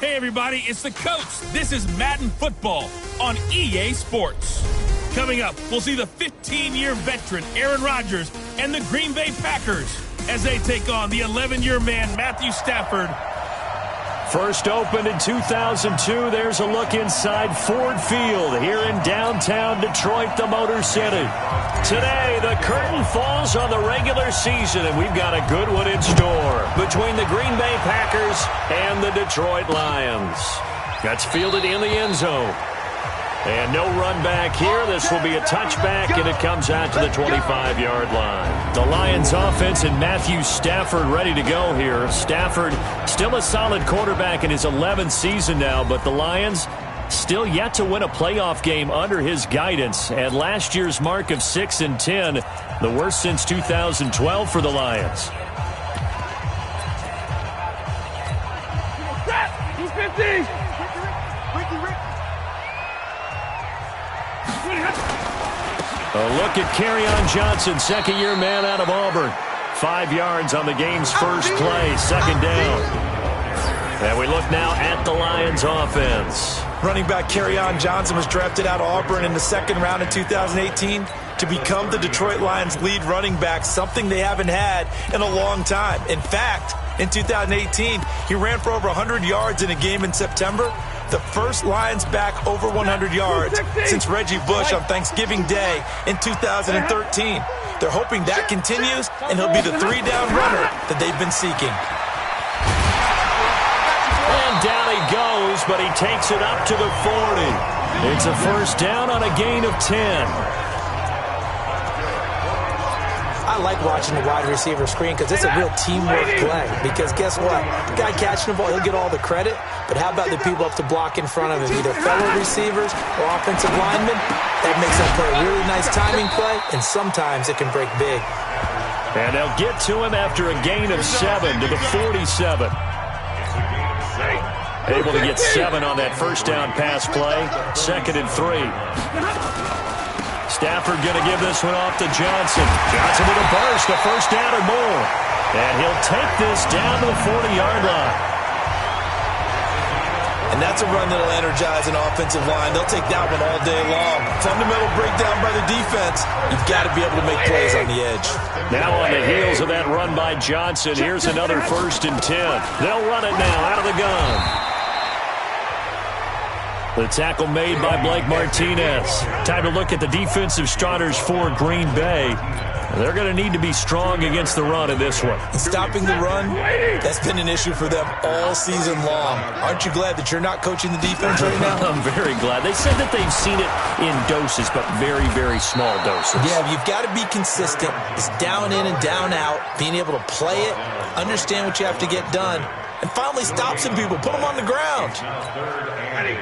Hey everybody, it's the coach. This is Madden Football on EA Sports. Coming up, we'll see the 15-year veteran Aaron Rodgers and the Green Bay Packers as they take on the 11-year man Matthew Stafford. First opened in 2002, there's a look inside Ford Field here in downtown Detroit, the Motor City. Today, the curtain falls on the regular season, and we've got a good one in store between the Green Bay Packers and the Detroit Lions. That's fielded in the end zone. And no run back here. This will be a touchback, and it comes out to the 25-yard line. The Lions offense and Matthew Stafford ready to go here. Stafford still a solid quarterback in his 11th season now, but the Lions still yet to win a playoff game under his guidance. And last year's mark of 6-10, the worst since 2012 for the Lions. He's 50. A look at Kerryon Johnson, second-year man out of Auburn. 5 yards on the game's first play, second down. And we look now at the Lions offense. Running back Kerryon Johnson was drafted out of Auburn in the second round in 2018 to become the Detroit Lions' lead running back, something they haven't had in a long time. In fact, in 2018, he ran for over 100 yards in a game in September. The first Lions back over 100 yards since Reggie Bush on Thanksgiving Day in 2013. They're hoping that continues, and he'll be the three-down runner that they've been seeking. And down he goes, but he takes it up to the 40. It's a first down on a gain of 10. I like watching the wide receiver screen because it's a real teamwork play. Because guess what? The guy catching the ball, he'll get all the credit. But how about the people up to block in front of him, either fellow receivers or offensive linemen? That makes that play a really nice timing play, and sometimes it can break big. And they'll get to him after a gain of 7 to the 47. Able to get 7 on that first down pass play. 2nd and 3. Stafford going to give this one off to Johnson. Johnson with a burst, a first down or more. And he'll take this down to the 40-yard line. And that's a run that'll energize an offensive line. They'll take that one all day long. Fundamental breakdown by the defense. You've got to be able to make plays on the edge. Now on the heels of that run by Johnson, here's another 1st and 10. They'll run it now out of the gun. The tackle made by Blake Martinez. Time to look at the defensive starters for Green Bay. They're going to need to be strong against the run in this one. Stopping the run, that's been an issue for them all season long. Aren't you glad that you're not coaching the defense right now? I'm very glad. They said that they've seen it in doses, but very, very small doses. Yeah, you've got to be consistent. It's down in and down out, being able to play it, understand what you have to get done, and finally stop some people, put them on the ground.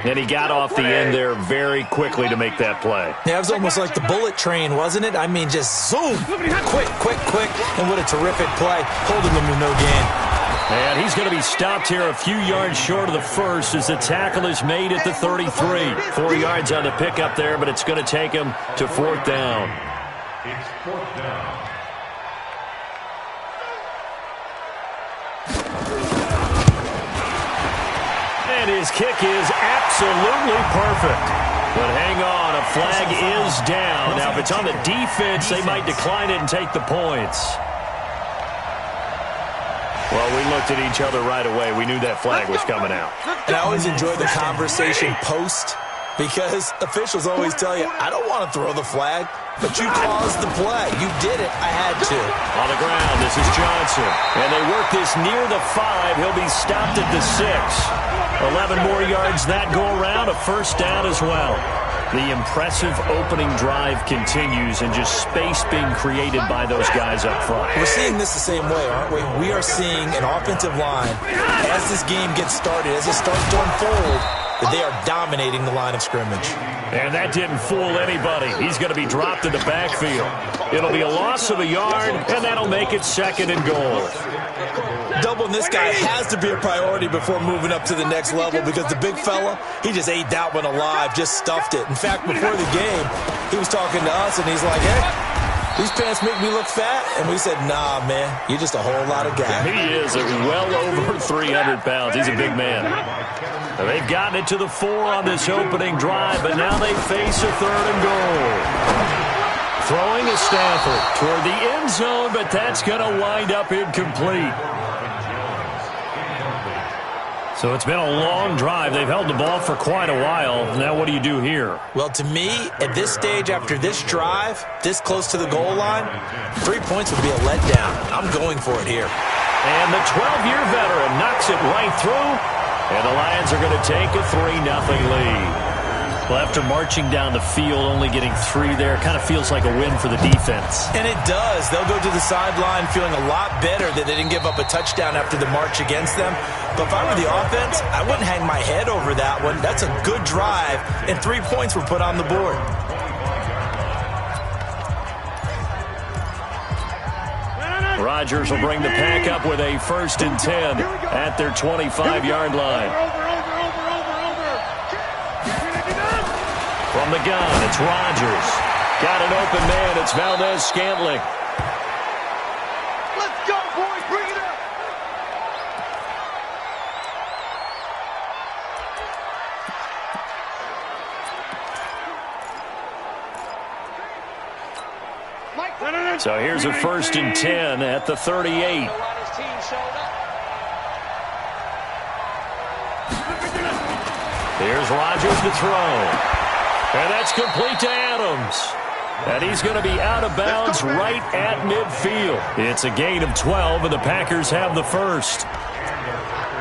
And he got off the end there very quickly to make that play. Yeah, it was almost like the bullet train, wasn't it? I mean, just zoom, quick, and what a terrific play, holding them to no gain. And he's going to be stopped here a few yards short of the first as the tackle is made at the 33. 4 yards on the pickup there, but it's going to take him to 4th down. It's 4th down. And his kick is absolutely perfect. But hang on, a flag is down. Now, if it's on the defense, they might decline it and take the points. Well, we looked at each other right away. We knew that flag was coming out. And I always enjoy the conversation post because officials always tell you, I don't want to throw the flag, but you caused the play. You did it. I had to. On the ground, this is Johnson. And they work this near the 5. He'll be stopped at the 6. 11 more yards that go around, a first down as well. The impressive opening drive continues and just space being created by those guys up front. We're seeing this the same way, aren't we? We are seeing an offensive line, as this game gets started, as it starts to unfold, that they are dominating the line of scrimmage. And that didn't fool anybody. He's going to be dropped in the backfield. It'll be a loss of a yard, and that'll make it 2nd and goal. Doubling this guy has to be a priority before moving up to the next level because the big fella, he just ate that one alive, just stuffed it. In fact, before the game, he was talking to us, and he's like, hey, these pants make me look fat. And we said, nah, man, you're just a whole lot of guy. He is at well over 300 pounds. He's a big man. They've gotten it to the 4 on this opening drive, but now they face a 3rd and goal. Throwing is Stafford toward the end zone, but that's going to wind up incomplete. So it's been a long drive. They've held the ball for quite a while. Now what do you do here? Well, to me, at this stage, after this drive, this close to the goal line, 3 points would be a letdown. I'm going for it here. And the 12-year veteran knocks it right through, and the Lions are going to take a 3-0 lead. Well, after marching down the field, only getting 3 there, kind of feels like a win for the defense. And it does. They'll go to the sideline feeling a lot better that they didn't give up a touchdown after the march against them. But if I were the offense, I wouldn't hang my head over that one. That's a good drive, and 3 points were put on the board. Rodgers will bring the pack up with a 1st and 10 at their 25-yard line. From the gun, it's Rodgers. Got an open man. It's Valdez-Scantling. Let's go, boys. Bring it up. So here's a 1st and 10 at the 38. Here's Rodgers to throw. And that's complete to Adams. And he's going to be out of bounds right at midfield. It's a gain of 12, and the Packers have the first.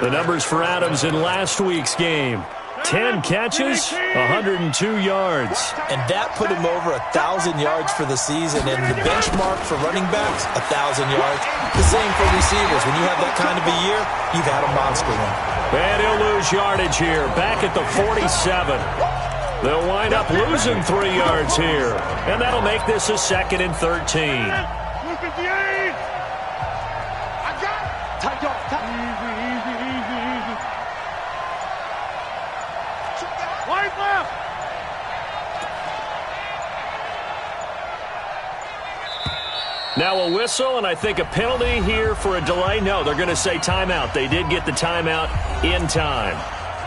The numbers for Adams in last week's game. 10 catches, 102 yards. And that put him over 1,000 yards for the season. And the benchmark for running backs, 1,000 yards. The same for receivers. When you have that kind of a year, you've had a monster one. And he'll lose yardage here, back at the 47. They'll wind up losing 3 yards here. And that'll make this a 2nd and 13. Now a whistle, and I think a penalty here for a delay. No, they're going to say timeout. They did get the timeout in time.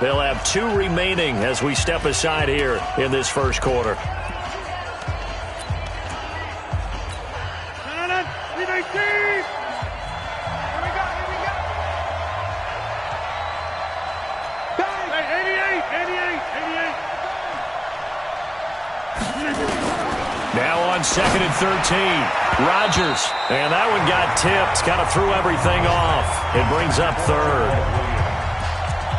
They'll have 2 remaining as we step aside here in this first quarter. Now on 2nd and 13. Rodgers. And that one got tipped. Kind of threw everything off. It brings up 3rd.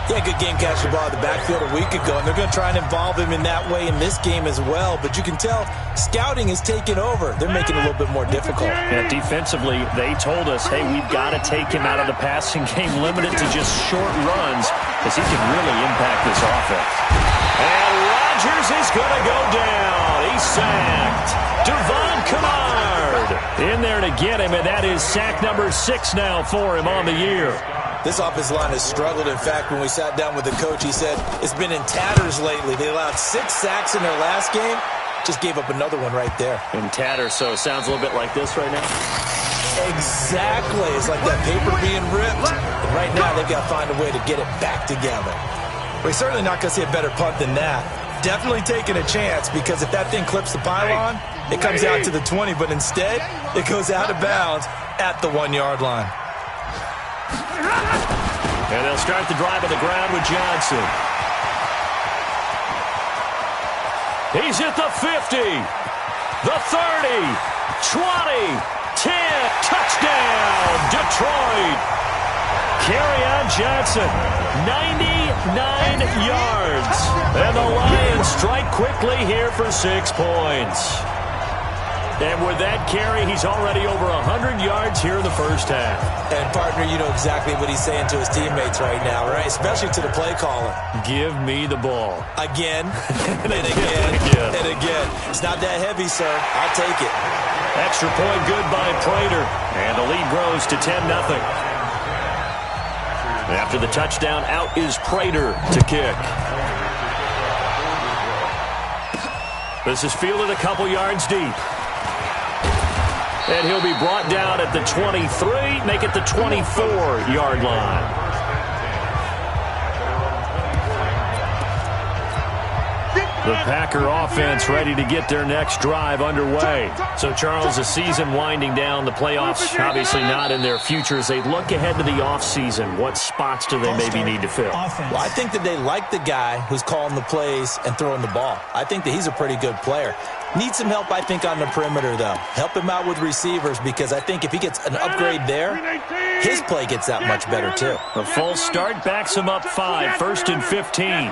Yeah, good game catching the ball at the backfield a week ago, and they're going to try and involve him in that way in this game as well. But you can tell scouting is taking over. They're making it a little bit more difficult. Yeah, defensively, they told us, hey, we've got to take him out of the passing game, limited to just short runs, because he can really impact this offense. And Rodgers is going to go down. He's sacked. Devon Kennard in there to get him, and that is sack number 6 now for him on the year. This offensive line has struggled. In fact, when we sat down with the coach, he said it's been in tatters lately. They allowed 6 sacks in their last game. Just gave up another one right there. In tatters, so it sounds a little bit like this right now? Exactly. It's like that paper being ripped. And right now, they've got to find a way to get it back together. We're certainly not going to see a better punt than that. Definitely taking a chance, because if that thing clips the pylon, it comes out to the 20. But instead, it goes out of bounds at the 1-yard line. And they'll start the drive on the ground with Johnson. He's at the 50, the 30, 20, 10, touchdown, Detroit. Kerryon Johnson, 99 yards. And the Lions strike quickly here for 6 points. And with that carry, he's already over 100 yards here in the first half. And, partner, you know exactly what he's saying to his teammates right now, right? Especially to the play caller. Give me the ball. Again, and again, and again. It's not that heavy, sir. I'll take it. Extra point good by Prater. And the lead grows to 10-0. After the touchdown, out is Prater to kick. This is fielded a couple yards deep. And he'll be brought down at the 23, make it the 24-yard line. The Packer offense ready to get their next drive underway. So, Charles, the season winding down, the playoffs obviously not in their future. As they look ahead to the offseason, what spots do they maybe need to fill? Well, I think that they like the guy who's calling the plays and throwing the ball. I think that he's a pretty good player. Needs some help, I think, on the perimeter, though. Help him out with receivers, because I think if he gets an upgrade there, his play gets that much better, too. A full start backs him up 5, 1st and 15.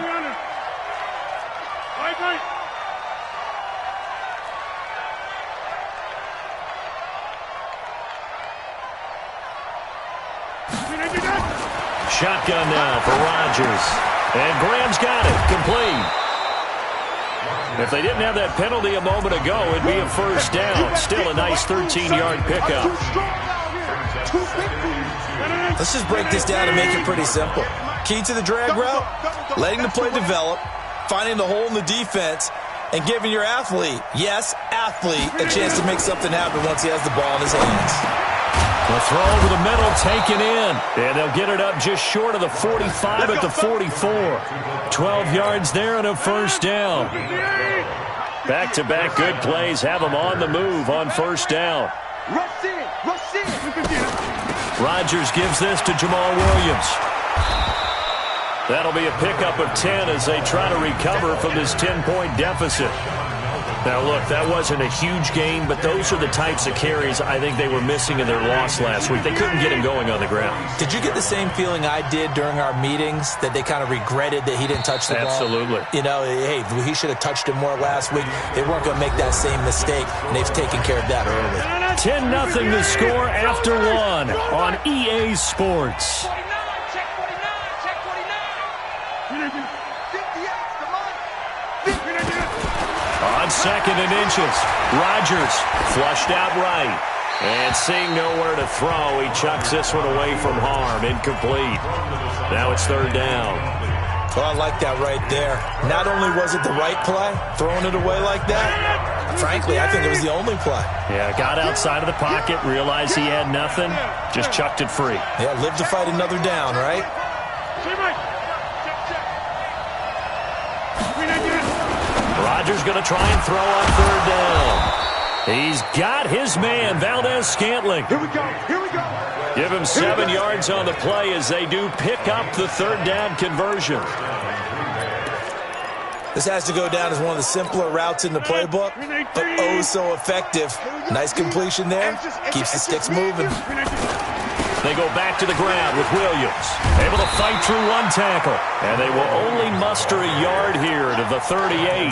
Shotgun now for Rodgers. And Graham's got it. Complete. If they didn't have that penalty a moment ago, it'd be a first down. Still a nice 13-yard pickup. Let's just break this down and make it pretty simple. Key to the drag route, letting the play develop, finding the hole in the defense, and giving your athlete, yes, athlete, a chance to make something happen once he has the ball in his hands. The throw over the middle taken in. And they'll get it up just short of the 45 at the 44. 12 yards there and a first down. Back-to-back good plays have them on the move on first down. Rodgers gives this to Jamal Williams. That'll be a pickup of 10 as they try to recover from this 10-point deficit. Now, look, that wasn't a huge gain, but those are the types of carries I think they were missing in their loss last week. They couldn't get him going on the ground. Did you get the same feeling I did during our meetings, that they kind of regretted that he didn't touch the ball? Absolutely. You know, hey, he should have touched it more last week. They weren't going to make that same mistake, and they've taken care of that early. 10-0 the score after 1 on EA Sports. On 2nd and inches, Rodgers flushed out right. And seeing nowhere to throw, he chucks this one away from harm. Incomplete. Now it's 3rd down. Well, I like that right there. Not only was it the right play, throwing it away like that, frankly, I think it was the only play. Yeah, got outside of the pocket, realized he had nothing, just chucked it free. Yeah, live to fight another down, right? Rodgers going to try and throw on 3rd down. He's got his man, Valdes-Scantling. Here we go. Give him 7 yards on the play as they do pick up the 3rd down conversion. This has to go down as one of the simpler routes in the playbook, but oh so effective. Nice completion there. Keeps the sticks moving. They go back to the ground with Williams. Able to fight through one tackle. And they will only muster a yard here to the 38.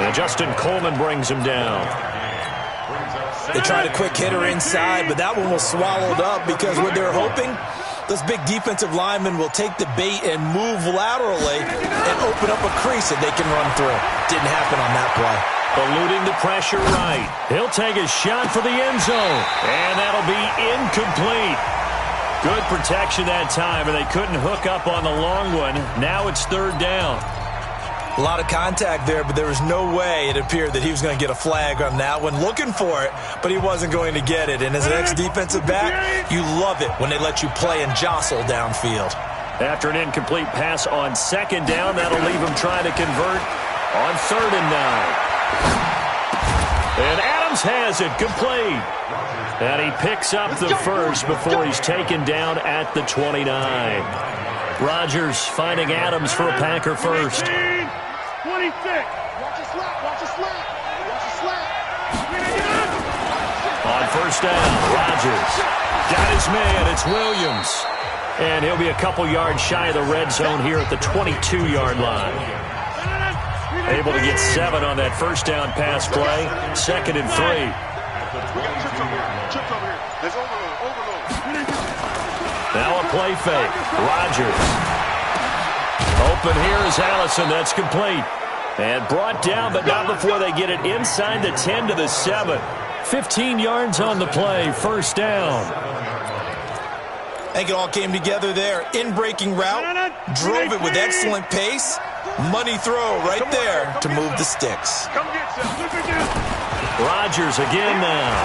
And Justin Coleman brings him down. They tried a quick hitter inside, but that one was swallowed up because what they're hoping, those big defensive linemen will take the bait and move laterally and open up a crease that they can run through. Didn't happen on that play. Eluding the pressure right. He'll take a shot for the end zone. And that'll be incomplete. Good protection that time, and they couldn't hook up on the long one. Now it's 3rd down. A lot of contact there, but there was no way it appeared that he was going to get a flag on that one. Looking for it, but he wasn't going to get it. And as an ex-defensive back, you love it when they let you play and jostle downfield. After an incomplete pass on 2nd down, that'll leave him trying to convert on 3rd and 9. And Adams has it, complete. And he picks up the first before he's taken down at the 29. Rodgers finding Adams for a Packer first. 26. Watch a slap. On 1st down, Rodgers got his man. It's Williams. And he'll be a couple yards shy of the red zone here at the 22-yard line. Able to get 7 on that 1st down pass play. 2nd and 3. Now a play fake. Rodgers. Open here is Allison. That's complete. And brought down, but not before they get it inside the 10 to the 7. 15 yards on the play. 1st down. I think it all came together there. In-breaking route. Drove it with excellent pace. Money throw right there to move the sticks. Rodgers again now.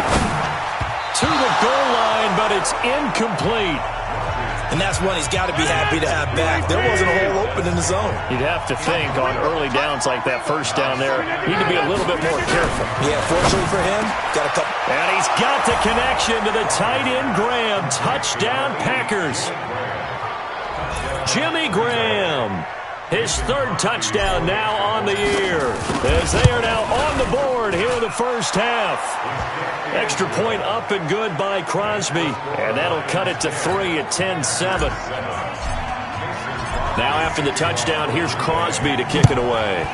To the goal line, but it's incomplete. And that's one he's got to be happy to have back. There wasn't a hole open in the zone. You'd have to think on early downs like that first down there, you need to be a little bit more careful. Yeah, fortunately for him, got a couple. And he's got the connection to the tight end, Graham. Touchdown, Packers. Jimmy Graham. His third touchdown now on the year, as they are now on the board here in the first half. Extra point up and good by Crosby, and that'll cut it to 3 at 10-7. Now after the touchdown, here's Crosby to kick it away.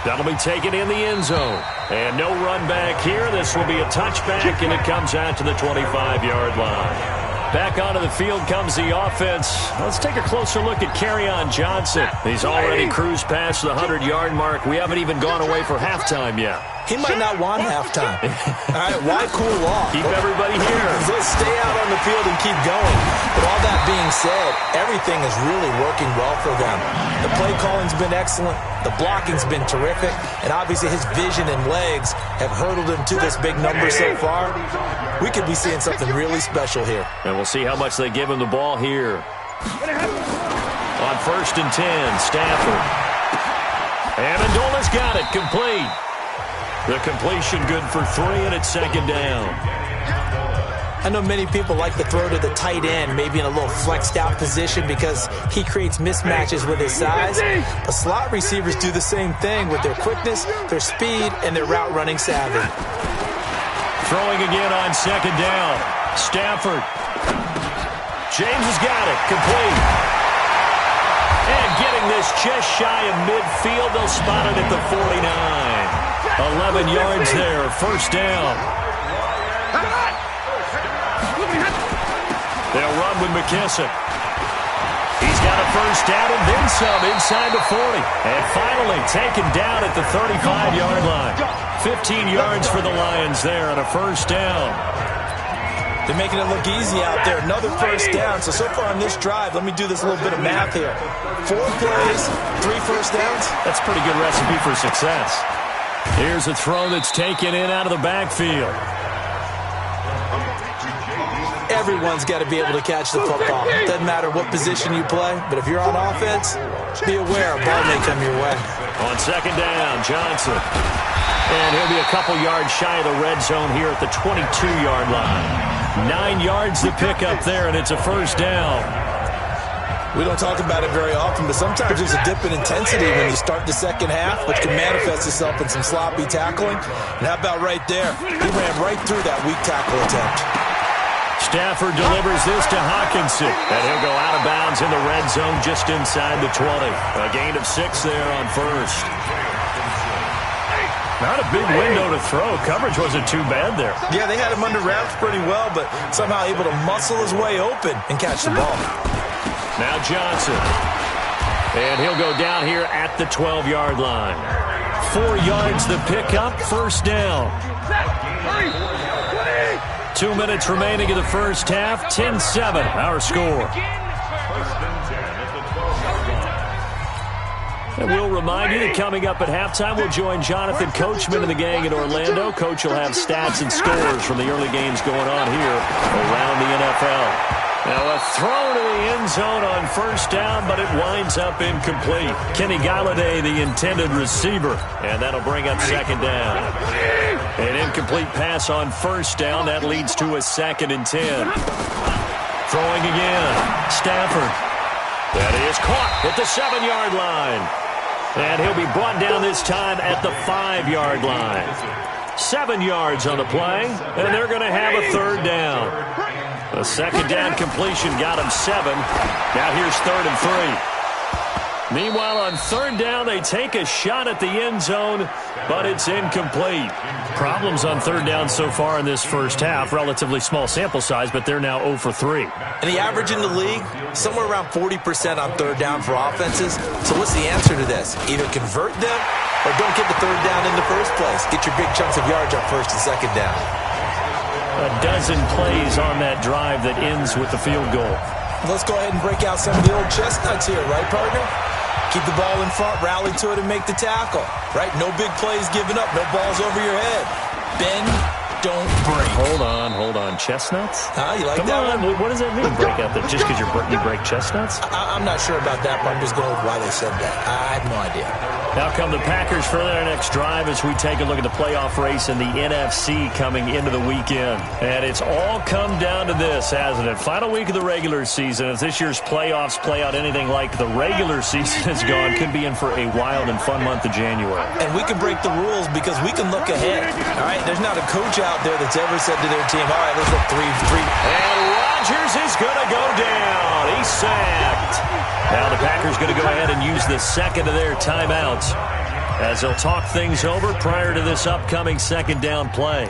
That'll be taken in the end zone. And no run back here. This will be a touchback, and it comes out to the 25-yard line. Back onto the field comes the offense. Let's take a closer look at Kerryon Johnson. He's already cruised past the 100-yard mark. We haven't even gone away for halftime yet. He might not want halftime. All right, why cool off? Keep everybody here. Let's stay out on the field and keep going. But all that being said, everything is really working well for them. The play calling's been excellent. The blocking's been terrific. And obviously his vision and legs have hurdled him to this big number so far. We could be seeing something really special here. And we'll see how much they give him the ball here. On 1st and 10, Stafford. Amendola's got it, complete. The completion good for 3, and it's 2nd down. I know many people like to throw to the tight end, maybe in a little flexed out position because he creates mismatches with his size. But slot receivers do the same thing with their quickness, their speed, and their route running savvy. Throwing again on 2nd down. Stafford. James has got it, complete. And getting this just shy of midfield, they'll spot it at the 49. 11 yards there, 1st down. They'll run with McKissick. He's got a 1st down and then some inside the 40. And finally taken down at the 35-yard line. 15 yards for the Lions there and a 1st down. They're making it look easy out there. Another 1st down. So far on this drive, let me do this little bit of math here. 4 plays, 3 1st downs. That's a pretty good recipe for success. Here's a throw that's taken in out of the backfield. Everyone's got to be able to catch the football. Doesn't matter what position you play, but if you're on offense, be aware a ball may come your way. On 2nd down, Johnson. And he'll be a couple yards shy of the red zone here at the 22-yard line. 9 yards to pick up there, and it's a 1st down. We don't talk about it very often, but sometimes there's a dip in intensity when you start the second half, which can manifest itself in some sloppy tackling. And how about right there? He ran right through that weak tackle attempt. Stafford delivers this to Hockenson, and he'll go out of bounds in the red zone just inside the 20. A gain of 6 there on 1st. Not a big window to throw. Coverage wasn't too bad there. Yeah, they had him under wraps pretty well, but somehow able to muscle his way open and catch the ball. Now Johnson. And he'll go down here at the 12-yard line. 4 yards the pickup, 1st down. 2 minutes remaining in the first half, 10-7, our score. And we'll remind you that coming up at halftime, we'll join Jonathan Coachman and the gang in Orlando. Coach will have stats and scores from the early games going on here around the NFL. Now a throw to the end zone on 1st down, but it winds up incomplete. Kenny Galladay, the intended receiver, and that'll bring up 2nd down. An incomplete pass on 1st down. That leads to a 2nd and 10. Throwing again. Stafford. That is caught at the 7-yard line. And he'll be brought down this time at the 5-yard line. 7 yards on the play, and they're going to have a 3rd down. A 2nd down completion got him 7. Now here's 3rd and 3. Meanwhile, on 3rd down, they take a shot at the end zone, but it's incomplete. Problems on 3rd down so far in this first half. Relatively small sample size, but they're now 0 for 3. And the average in the league, somewhere around 40% on 3rd down for offenses. So what's the answer to this? Either convert them or don't get the 3rd down in the first place. Get your big chunks of yards on 1st and 2nd down. A dozen plays on that drive that ends with the field goal. Let's go ahead and break out some of the old chestnuts here, right, partner? keep the ball in front, rally to it, and make the tackle. Right? No big plays given up. No balls over your head. Bend, don't break. Hold on. Chestnuts? You like Come that on. one? What does that mean, break out? Just because you break chestnuts? I'm not sure about that, but I'm just going with why they said that. I have no idea. Now come the Packers for their next drive as we take a look at the playoff race in the NFC coming into the weekend. And it's all come down to this, hasn't it? Final week of the regular season. If this year's playoffs play out anything like the regular season has gone, could be in for a wild and fun month of January. And we can break the rules because we can look ahead. All right, there's not a coach out there that's ever said to their team, all right, let's look 3-3. And Rodgers is going to go down. He's sacked. Now the Packers going to go ahead and use the second of their timeouts as they'll talk things over prior to this upcoming second down play.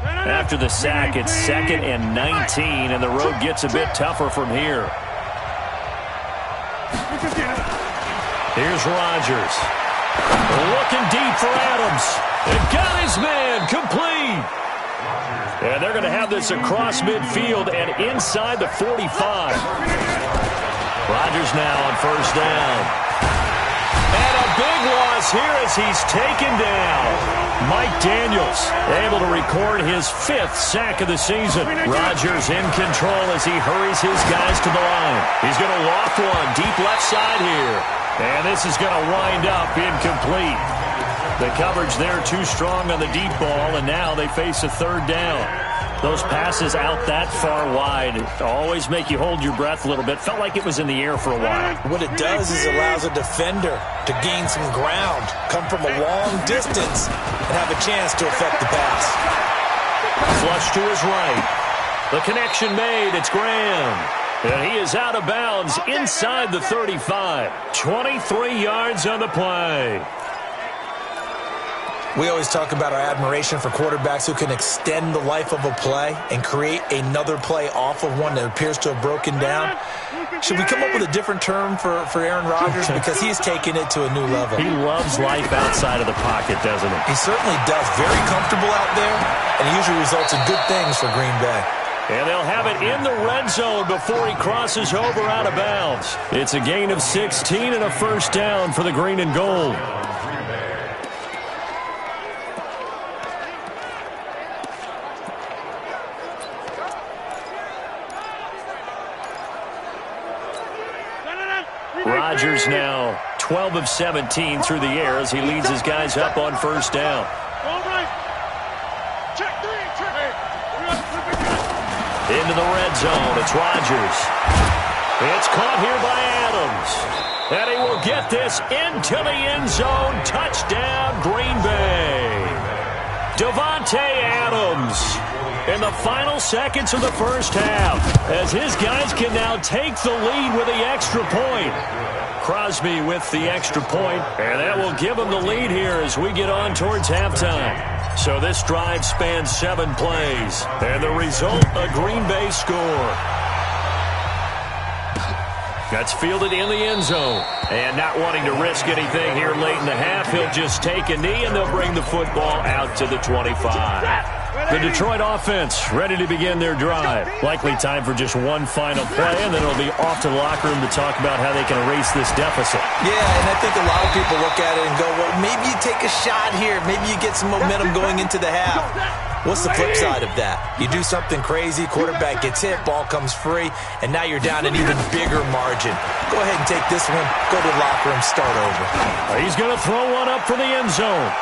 After the sack, it's 2nd and 19, and the road gets a bit tougher from here. Here's Rodgers. Looking deep for Adams. And got his man complete. And they're going to have this across midfield and inside the 45. Rodgers now on first down. And a big loss here as he's taken down. Mike Daniels able to record his 5th sack of the season. Rodgers in control as he hurries his guys to the line. He's going to loft one deep left side here. And this is going to wind up incomplete. The coverage there too strong on the deep ball, and now they face a third down. Those passes out that far wide always make you hold your breath a little bit. Felt like it was in the air for a while. What it does is allows a defender to gain some ground, come from a long distance, and have a chance to affect the pass. Flush to his right. The connection made. It's Graham. And he is out of bounds inside the 35. 23 yards on the play. We always talk about our admiration for quarterbacks who can extend the life of a play and create another play off of one that appears to have broken down. Should we come up with a different term for Aaron Rodgers? Because he's taken it to a new level. He loves life outside of the pocket, doesn't he? He certainly does. Very comfortable out there, and it usually results in good things for Green Bay. And they'll have it in the red zone before he crosses over out of bounds. It's a gain of 16 and a first down for the green and gold. Rodgers now 12 of 17 through the air as he leads his guys up on first down. Into the red zone. It's Rodgers. It's caught here by Adams. And he will get this into the end zone. Touchdown, Green Bay. Davante Adams in the final seconds of the first half as his guys can now take the lead with the extra point. Crosby with the extra point, and that will give him the lead here as we get on towards halftime. So this drive spans 7 plays, and the result, a Green Bay score. That's fielded in the end zone. And not wanting to risk anything here late in the half, he'll just take a knee, and they'll bring the football out to the 25. The Detroit offense ready to begin their drive. Likely time for just one final play, and then it'll be off to the locker room to talk about how they can erase this deficit. Yeah, and I think a lot of people look at it and go, well, maybe you take a shot here. Maybe you get some momentum going into the half. What's the flip side of that? You do something crazy, quarterback gets hit, ball comes free, and now you're down an even bigger margin. Go ahead and take this one, go to the locker room, start over. He's going to throw one up for the end zone.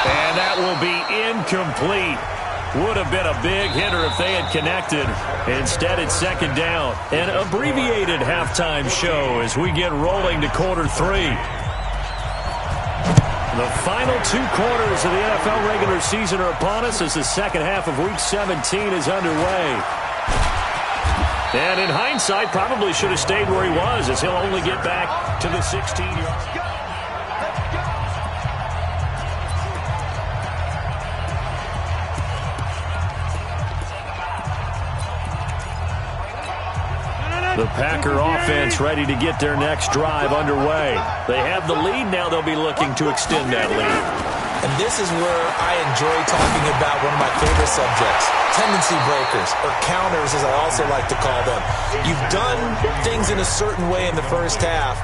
And that will be incomplete. Would have been a big hitter if they had connected. Instead, it's second down. An abbreviated halftime show as we get rolling to quarter 3. The final 2 quarters of the NFL regular season are upon us as the second half of Week 17 is underway. And in hindsight, probably should have stayed where he was as he'll only get back to the 16-yard. The Packer offense ready to get their next drive underway. They have the lead now. They'll be looking to extend that lead. And this is where I enjoy talking about one of my favorite subjects, tendency breakers, or counters as I also like to call them. You've done things in a certain way in the first half,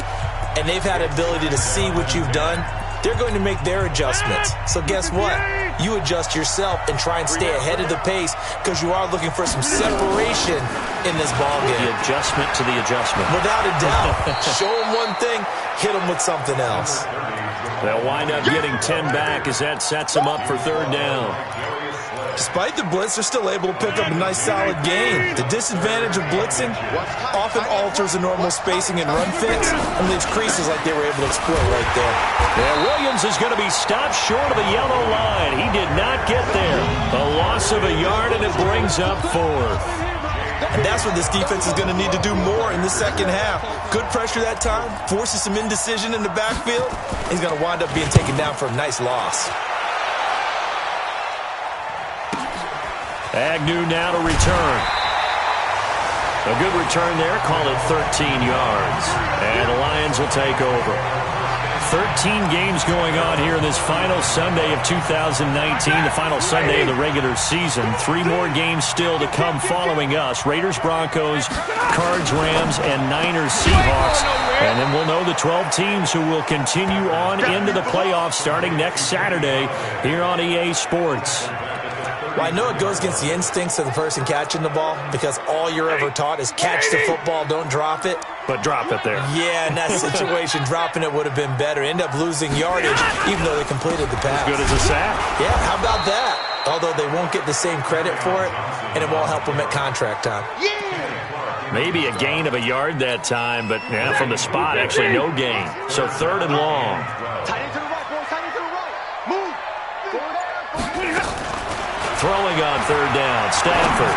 and they've had ability to see what you've done. They're going to make their adjustments. So guess what? You adjust yourself and try and stay ahead of the pace because you are looking for some separation in this ballgame. The adjustment to the adjustment. Without a doubt. Show them one thing, hit them with something else. They'll wind up getting 10 back as that sets them up for third down. Despite the blitz, they're still able to pick up a nice, solid gain. The disadvantage of blitzing often alters the normal spacing and run fits and leaves creases like they were able to exploit right there. And Williams is going to be stopped short of the yellow line. He did not get there. A loss of a yard, and it brings up fourth. And that's what this defense is going to need to do more in the second half. Good pressure that time, forces some indecision in the backfield. He's going to wind up being taken down for a nice loss. Agnew now to return. A good return there. Call it 13 yards. And the Lions will take over. 13 games going on here in this final Sunday of 2019, the final Sunday of the regular season. 3 more games still to come following us. Raiders, Broncos, Cards, Rams, and Niners, Seahawks. And then we'll know the 12 teams who will continue on into the playoffs starting next Saturday here on EA Sports. Well, I know it goes against the instincts of the person catching the ball because all you're ever taught is catch the football, don't drop it. But drop it there. Yeah, in that situation, dropping it would have been better. End up losing yardage even though they completed the pass. As good as a sack. Yeah, how about that? Although they won't get the same credit for it, and it won't help them at contract time. Maybe a gain of a yard that time, but yeah, from the spot, actually no gain. So third and long. Throwing on third down, Stanford.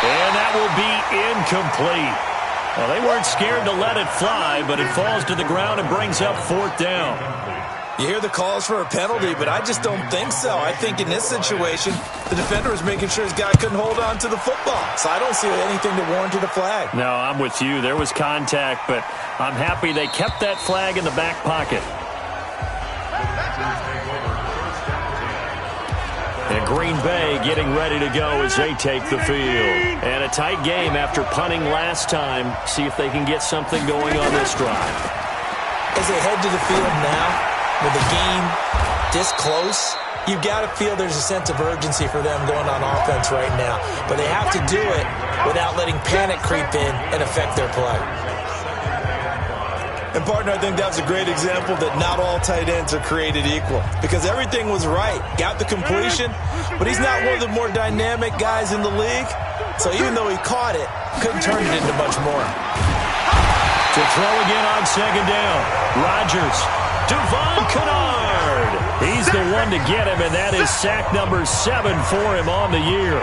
And that will be incomplete. Well, they weren't scared to let it fly, but it falls to the ground and brings up fourth down. You hear the calls for a penalty, but I just don't think so. I think in this situation, the defender was making sure his guy couldn't hold on to the football. So I don't see anything to warrant the flag. No, I'm with you. There was contact, but I'm happy they kept that flag in the back pocket. And Green Bay getting ready to go as they take the field. And a tight game after punting last time. See if they can get something going on this drive. As they head to the field now, with the game this close, you've got to feel there's a sense of urgency for them going on offense right now. But they have to do it without letting panic creep in and affect their play. And, partner, I think that was a great example that not all tight ends are created equal. Because everything was right. Got the completion, but he's not one of the more dynamic guys in the league. So even though he caught it, couldn't turn it into much more. To throw again on second down. Rodgers. Devon Kennard. He's the one to get him, and that is sack number 7 for him on the year.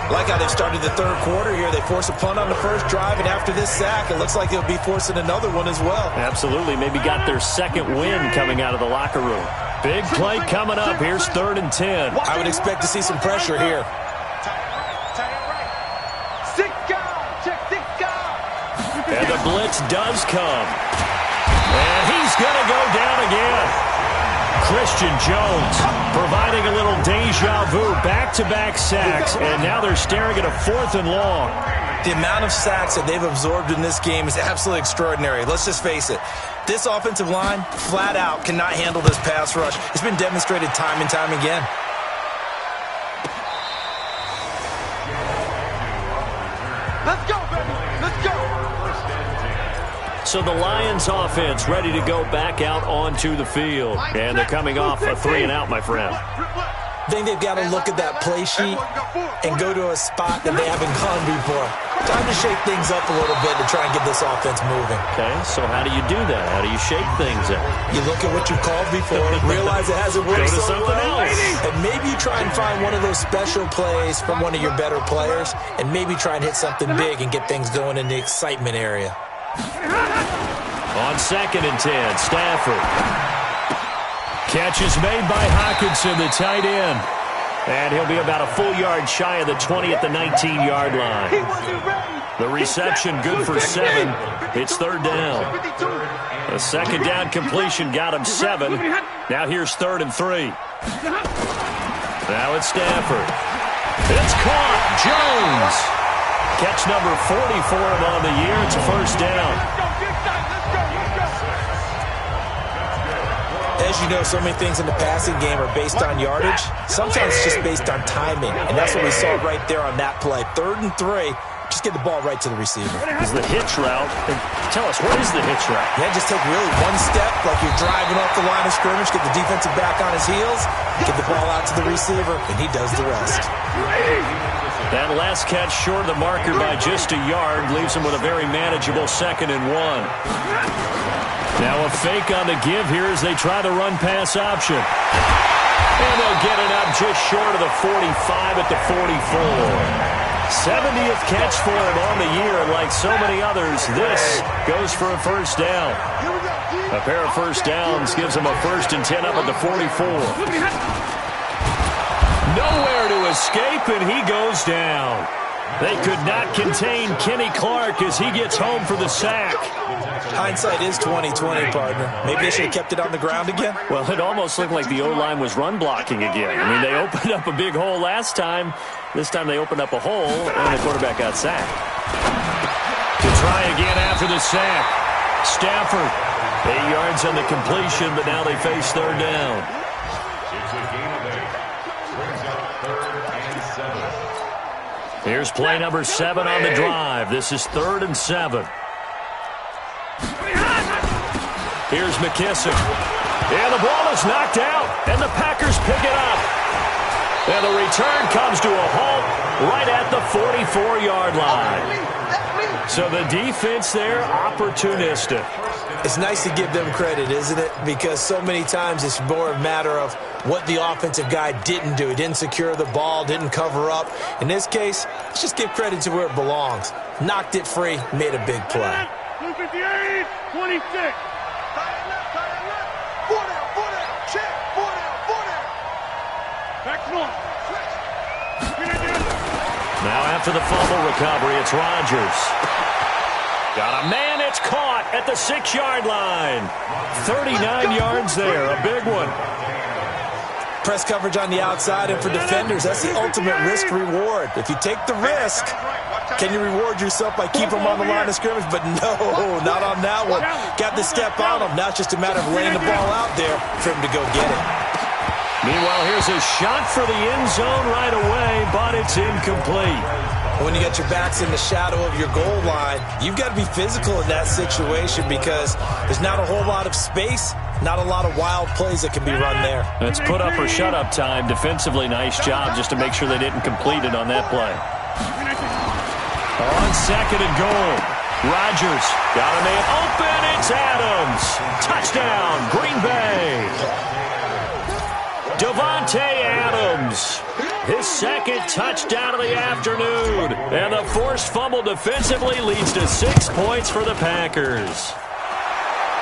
Like how they've started the third quarter here. They force a punt on the first drive, and after this sack, it looks like they'll be forcing another one as well. Absolutely. Maybe got their second win coming out of the locker room. Big play coming up. Here's 3rd and 10. I would expect to see some pressure here. And the blitz does come. And he's going to go down again. Christian Jones providing a little deja vu, back-to-back sacks, and now they're staring at a 4th and long. The amount of sacks that they've absorbed in this game is absolutely extraordinary. Let's just face it. This offensive line, flat out, cannot handle this pass rush. It's been demonstrated time and time again. Let's go, baby. Let's go. So the Lions offense ready to go back out onto the field. And they're coming off a 3-and-out, my friend. I think they've got to look at that play sheet and go to a spot that they haven't gone before. Time to shake things up a little bit to try and get this offense moving. Okay, so how do you do that? How do you shake things up? You look at what you called before, realize it hasn't worked Go to so something well, else. and maybe you try and find one of those special plays from one of your better players, and maybe try and hit something big and get things going in the excitement area. On 2nd and 10, Stafford. Catch is made by Hockenson, the tight end. And he'll be about a full yard shy of the 20 at the 19-yard line. The reception good for 7. It's 3rd down. The second down completion got him 7. Now here's 3rd and 3. Now it's Stafford. It's caught. Jones. Catch number 40 for him on the year. It's a first down. As you know, so many things in the passing game are based on yardage. Sometimes it's just based on timing, and that's what we saw right there on that play. 3rd and 3. Just get the ball right to the receiver. Is the hitch route. Tell us, what is the hitch route? Yeah, just take really one step like you're driving off the line of scrimmage, get the defensive back on his heels, get the ball out to the receiver, and he does the rest. That last catch short of the marker by just a yard leaves him with a very manageable 2nd and 1. Now a fake on the give here as they try the run-pass option. And they'll get it up just short of the 45 at the 44. 70th catch for him on the year, and like so many others, this goes for a first down. A pair of first downs gives him a 1st and 10 up at the 44. Nowhere to escape, and he goes down. They could not contain Kenny Clark as he gets home for the sack. Hindsight is 20/20, partner. Maybe they should have kept it on the ground again. Well, it almost looked like the O-line was run blocking again. I mean, they opened up a big hole last time. This time they opened up a hole, and the quarterback got sacked. To try again after the sack. Stafford, 8 yards on the completion, but now they face 3rd down. Here's play number 7 on the drive. This is 3rd and 7. Here's McKissick. And the ball is knocked out, and the Packers pick it up. And the return comes to a halt right at the 44-yard line. So the defense there, opportunistic. It's nice to give them credit, isn't it? Because so many times it's more a matter of what the offensive guy didn't do. He didn't secure the ball, didn't cover up. In this case, let's just give credit to where it belongs. Knocked it free, made a big play. 258, 26. Now after the fumble recovery, it's Rodgers. Got a man, it's caught at the 6-yard line. 39 yards there, a big one. Press coverage on the outside, and for defenders, that's the ultimate risk-reward. If you take the risk, can you reward yourself by keeping them on the line of scrimmage? But no, not on that one. Got the step on him. Now it's just a matter of laying the ball out there for him to go get it. Meanwhile, here's a shot for the end zone right away, but it's incomplete. When you got your backs in the shadow of your goal line, you've got to be physical in that situation because there's not a whole lot of space, not a lot of wild plays that can be run there. That's put up or shut up time. Defensively, nice job just to make sure they didn't complete it on that play. On 2nd and goal, Rodgers got a man open. It's Adams. Touchdown, Green Bay. Davante Adams, his 2nd touchdown of the afternoon. And the forced fumble defensively leads to 6 points for the Packers.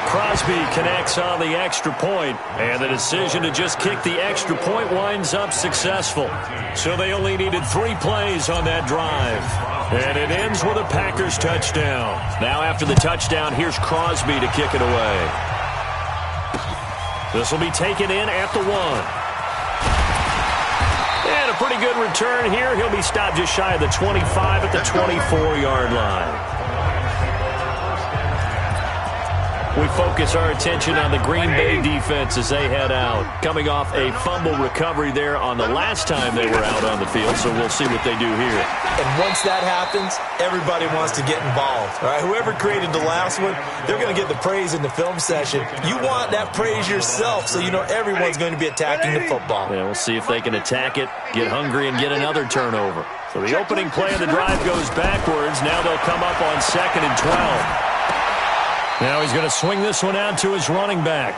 Crosby connects on the extra point, and the decision to just kick the extra point winds up successful. So they only needed 3 plays on that drive. And it ends with a Packers touchdown. Now after the touchdown, here's Crosby to kick it away. This will be taken in at the 1. And a pretty good return here. He'll be stopped just shy of the 25 at the 24-yard line. We focus our attention on the Green Bay defense as they head out. Coming off a fumble recovery there on the last time they were out on the field, so we'll see what they do here. And once that happens, everybody wants to get involved. All right? Whoever created the last one, they're going to get the praise in the film session. You want that praise yourself, so you know everyone's going to be attacking the football. Yeah, we'll see if they can attack it, get hungry, and get another turnover. So the opening play of the drive goes backwards. Now they'll come up on 2nd and 12. Now he's going to swing this one out to his running back.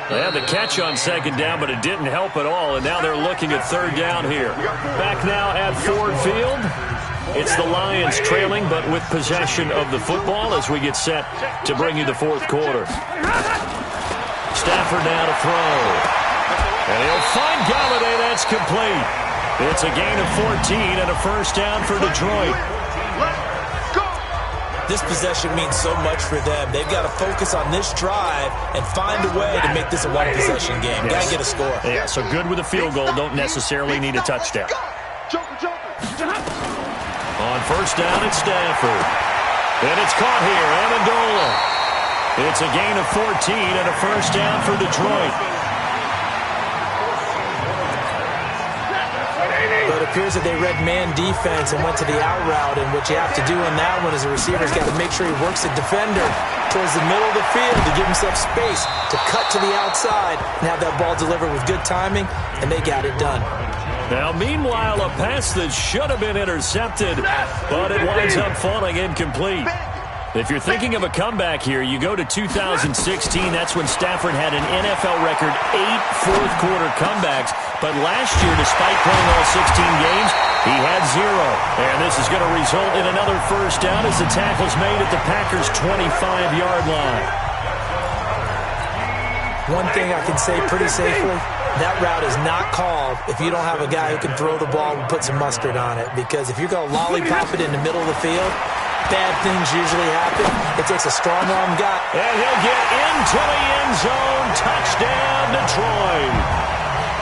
They had the catch on 2nd down, but it didn't help at all, and now they're looking at 3rd down here. Back now at Ford Field. It's the Lions trailing, but with possession of the football as we get set to bring you the 4th quarter. Stafford now to throw. And he'll find Galladay. That's complete. It's a gain of 14 and a first down for Detroit. This possession means so much for them. They've got to focus on this drive and find a way to make this a one-possession game. Yes. Got to get a score. Yeah, so good with a field goal. Don't necessarily need a touchdown. On first down, it's Stafford. And it's caught here, Amendola. It's a gain of 14 and a first down for Detroit. But it appears that they read man defense and went to the out route, and what you have to do on that one is the receiver's got to make sure he works the defender towards the middle of the field to give himself space to cut to the outside and have that ball delivered with good timing, and they got it done. Now, meanwhile, a pass that should have been intercepted, but it winds up falling incomplete. If you're thinking of a comeback here, you go to 2016. That's when Stafford had an NFL record 8 fourth-quarter comebacks. But last year, despite playing all 16 games, he had 0. And this is going to result in another first down as the tackle's made at the Packers' 25-yard line. One thing I can say pretty safely, that route is not called if you don't have a guy who can throw the ball and put some mustard on it. Because if you're going to lollipop it in the middle of the field, bad things usually happen. It takes a strong-arm guy. And he'll get into the end zone. Touchdown, Detroit.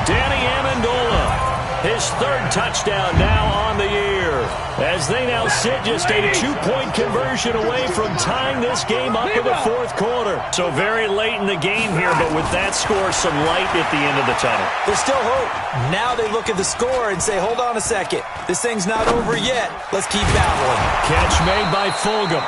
Danny Amendola, his 3rd touchdown now on the year, as they now sit just a 2-point conversion away from tying this game up in the 4th quarter. So very late in the game here, but with that score, some light at the end of the tunnel. There's still hope. Now they look at the score and say, hold on a second. This thing's not over yet. Let's keep battling. Catch made by Fulgham,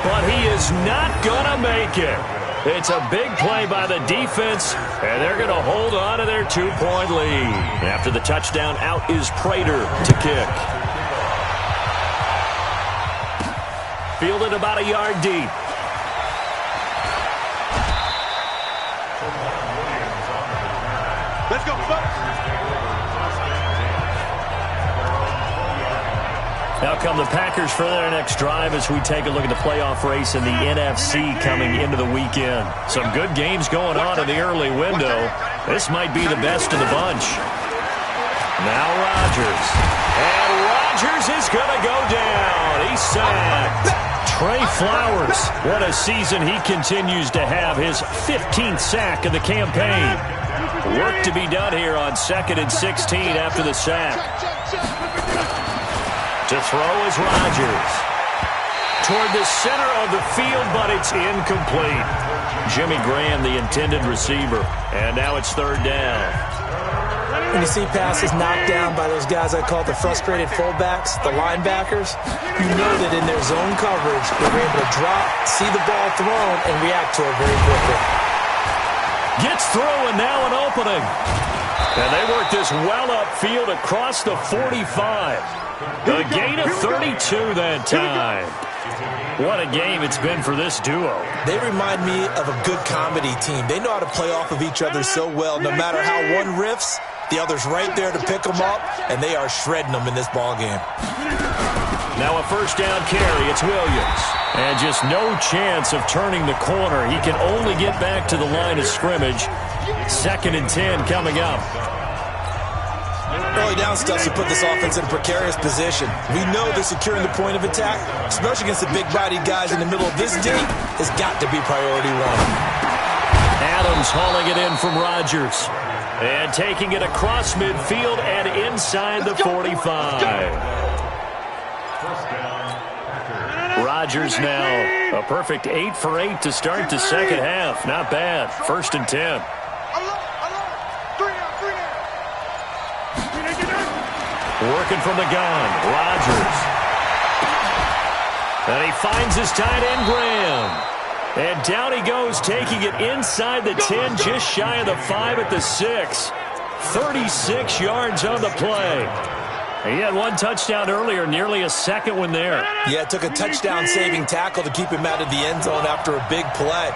but he is not going to make it. It's a big play by the defense, and they're going to hold on to their 2-point lead. After the touchdown, out is Prater to kick. Fielded about a yard deep. Let's go, Bucks. Now come the Packers for their next drive as we take a look at the playoff race in the NFC coming into the weekend. Some good games going on in the early window. This might be the best of the bunch. Now Rodgers. And Rodgers is going to go down. He's sacked. Trey Flowers. What a season he continues to have. His 15th sack of the campaign. Work to be done here on 2nd and 16 after the sack. To throw is Rodgers. Toward the center of the field, but it's incomplete. Jimmy Graham, the intended receiver. And now it's 3rd down. When you see passes knocked down by those guys I call the frustrated fullbacks, the linebackers, you know that in their zone coverage, they're able to drop, see the ball thrown, and react to it very quickly. Gets through, and now an opening. And they work this well upfield across the 45. A gain of 32 that time. What a game it's been for this duo. They remind me of a good comedy team. They know how to play off of each other so well. No matter how one riffs, the other's right there to pick them up, and they are shredding them in this ballgame. Now a first down carry. It's Williams. And just no chance of turning the corner. He can only get back to the line of scrimmage. 2nd and 10 coming up. Early down stuff to put this offense in a precarious position. We know that securing the point of attack, especially against the big-bodied guys in the middle of this D, has got to be priority 1. Adams hauling it in from Rodgers. And taking it across midfield and inside the 45. Rodgers now a perfect 8 for 8 to start the second half. Not bad. 1st and 10. Working from the gun, Rodgers. And he finds his tight end, Graham. And down he goes, taking it inside the 10, just shy of the 5 at the 6. 36 yards on the play. He had 1 touchdown earlier, nearly a 2nd one there. Yeah, it took a touchdown-saving tackle to keep him out of the end zone after a big play.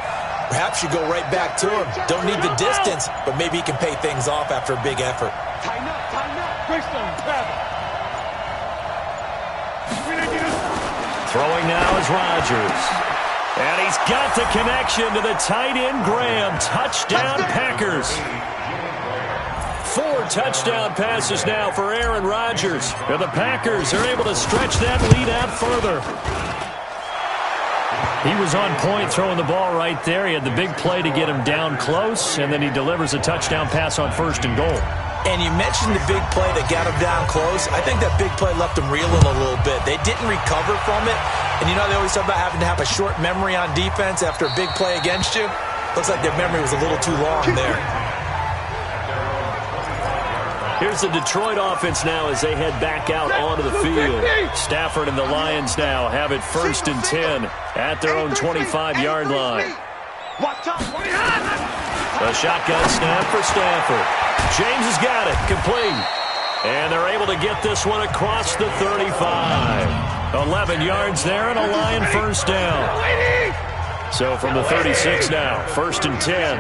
Perhaps you go right back to him. Don't need the distance, but maybe he can pay things off after a big effort. Tighten up, tighten up. Throwing now is Rodgers. And he's got the connection to the tight end, Graham. Touchdown, Packers. 4 4 touchdown passes now for Aaron Rodgers. And the Packers are able to stretch that lead out further. He was on point throwing the ball right there. He had the big play to get him down close, and then he delivers a touchdown pass on 1st and goal. And you mentioned the big play that got him down close. I think that big play left him reeling a little bit. They didn't recover from it. And you know they always talk about having to have a short memory on defense after a big play against you. Looks like their memory was a little too long there. Here's the Detroit offense now as they head back out onto the field. Stafford and the Lions now have it 1st and 10 at their own 25-yard line. A shotgun snap for Stafford. James has got it, complete. And they're able to get this one across the 35. 11 yards there and a Lion 1st down. So from the 36 now, 1st and 10.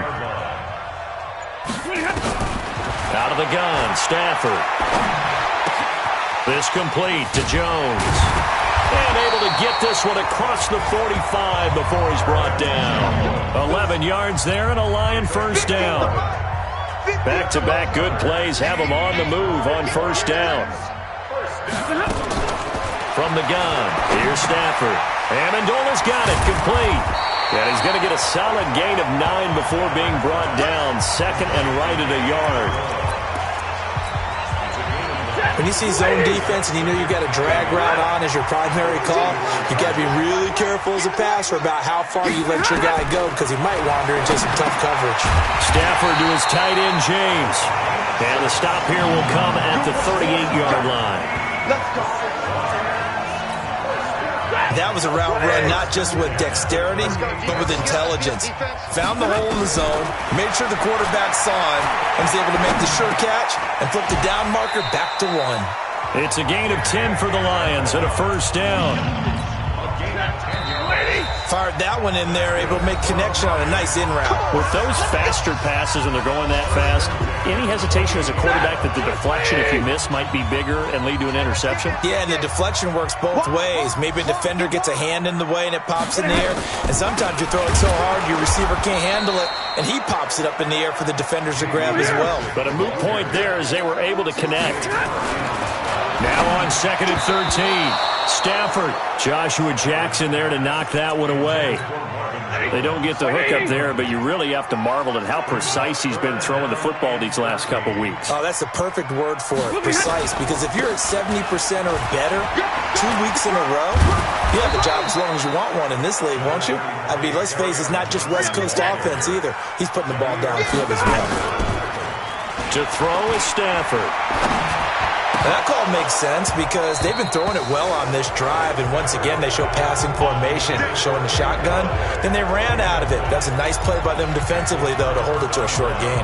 Out of the gun, Stafford. This complete to Jones. And able to get this one across the 45 before he's brought down. 11 yards there and a Lion 1st down. Back-to-back good plays have him on the move on 1st down. From the gun, here's Stafford. Amendola's got it, complete. And he's going to get a solid gain of 9 before being brought down. 2nd and right at a yard. When you see zone defense and you know you've got a drag route on as your primary call, you got to be really careful as a passer about how far you let your guy go because he might wander into some tough coverage. Stafford to his tight end, James. And the stop here will come at the 38-yard line. Let's go. That was a route run not just with dexterity, but with intelligence. Found the hole in the zone, made sure the quarterback saw him, and was able to make the sure catch and flip the down marker back to 1. It's a gain of 10 for the Lions and a 1st down. Fired that one in there, able to make connection on a nice in route. With those faster passes and they're going that fast, any hesitation as a quarterback that the deflection, if you miss, might be bigger and lead to an interception? Yeah, and the deflection works both ways. Maybe a defender gets a hand in the way and it pops in the air, and sometimes you throw it so hard your receiver can't handle it, and he pops it up in the air for the defenders to grab as well. But a moot point there as they were able to connect. Now on 2nd and 13. Stafford, Joshua Jackson there to knock that one away. They don't get the hook up there, but you really have to marvel at how precise he's been throwing the football these last couple weeks. Oh, that's the perfect word for it, precise, because if you're at 70% or better 2 weeks in a row, you have a job as long as you want one in this league, won't you? I mean, let's face it, it's not just West Coast offense either. He's putting the ball downfield as well. To throw is Stafford. That call makes sense because they've been throwing it well on this drive, and once again they show passing formation, showing the shotgun. Then they ran out of it. That's a nice play by them defensively, though, to hold it to a short gain.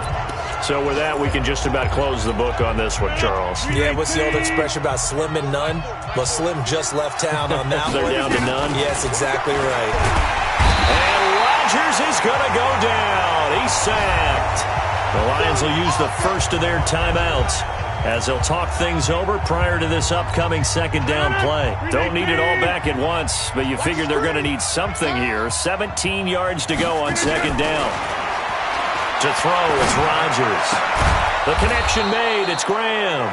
So with that, we can just about close the book on this one, Charles. Yeah, what's the old expression about slim and none? Well, Slim just left town on that They're one. down to none? Yes, exactly right. And Rodgers is going to go down. He's sacked. The Lions will use the first of their timeouts as they'll talk things over prior to this upcoming 2nd down play. Don't need it all back at once, but you figure they're going to need something here. 17 yards to go on 2nd down. To throw is Rodgers. The connection made. It's Graham.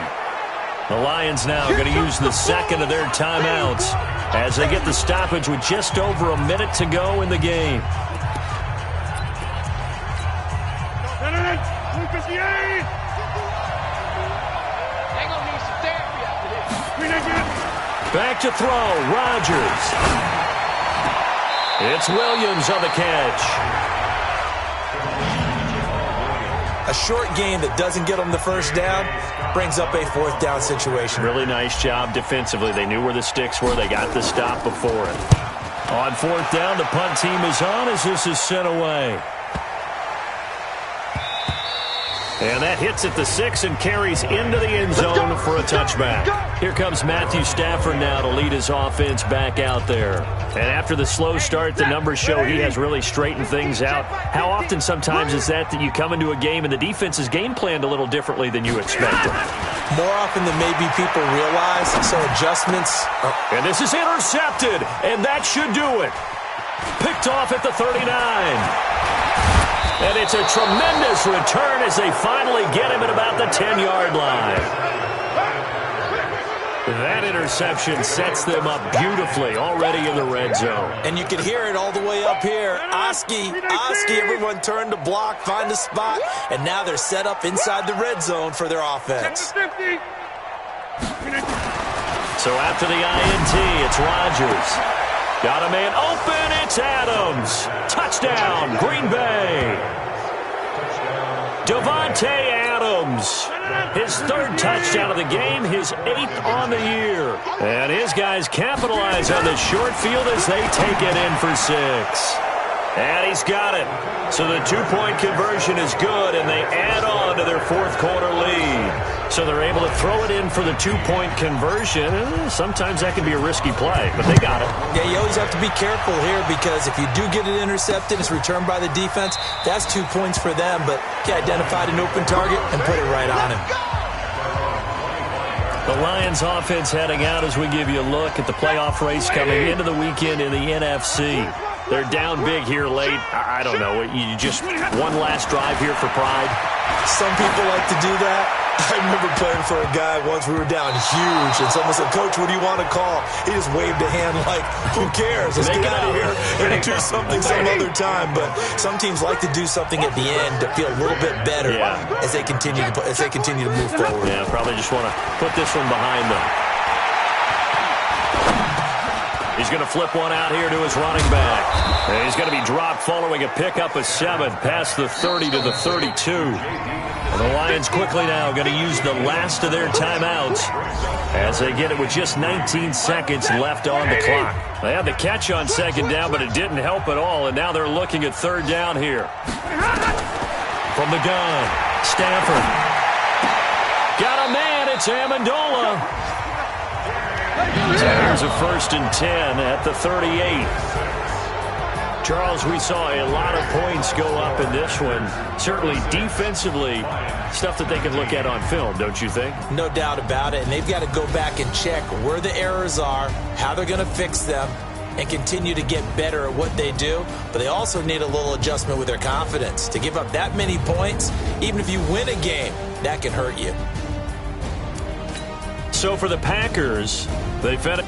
The Lions now going to use the 2nd of their timeouts as they get the stoppage with just over a minute to go in the game. Back to throw, Rodgers. It's Williams on the catch. A short gain that doesn't get them the 1st down brings up a 4th down situation. Really nice job defensively. They knew where the sticks were. They got the stop before it. On 4th down, the punt team is on as this is sent away. And that hits at the 6 and carries into the end zone for a touchback. Here comes Matthew Stafford now to lead his offense back out there. And after the slow start, the numbers show he has really straightened things out. How often sometimes is that you come into a game and the defense is game planned a little differently than you expected? More often than maybe people realize, so adjustments. And this is intercepted, and that should do it. Picked off at the 39. And it's a tremendous return as they finally get him at about the 10-yard line. That interception sets them up beautifully already in the red zone. And you can hear it all the way up here. Oski, everyone turned to block, find a spot, and now they're set up inside the red zone for their offense. So after the INT, it's Rodgers. Got a man open, it's Adams. Touchdown, Green Bay. Davante Adams. His third touchdown of the game, his 8th on the year. And his guys capitalize on the short field as they take it in for 6. And he's got it. So the 2-point conversion is good, and they add on to their fourth-quarter lead. So they're able to throw it in for the 2-point conversion. Sometimes that can be a risky play, but they got it. Yeah, you always have to be careful here because if you do get it intercepted, it's returned by the defense, that's 2 points for them. But he identified an open target and put it right on him. The Lions offense heading out as we give you a look at the playoff race coming into the weekend in the NFC. They're down big here late. I don't know. You just one last drive here for pride? Some people like to do that. I remember playing for a guy once. We were down huge, and someone said, "Coach, what do you want to call?" He just waved a hand like, "Who cares? Let's get out of here and do something some other time." But some teams like to do something at the end to feel a little bit better as they continue to move forward. Yeah, probably just want to put this one behind them. He's going to flip one out here to his running back. And he's going to be dropped following a pickup of 7 past the 30 to the 32. And the Lions quickly now going to use the last of their timeouts as they get it with just 19 seconds left on the clock. They had the catch on second down, but it didn't help at all, and now they're looking at third down here. From the gun, Stafford. Got a man, it's Amendola. So here's a 1st and 10 at the 38. Charles, we saw a lot of points go up in this one. Certainly defensively, stuff that they can look at on film, don't you think? No doubt about it, and they've got to go back and check where the errors are, how they're going to fix them, and continue to get better at what they do. But they also need a little adjustment with their confidence. To give up that many points, even if you win a game, that can hurt you. So for the Packers, they fed it.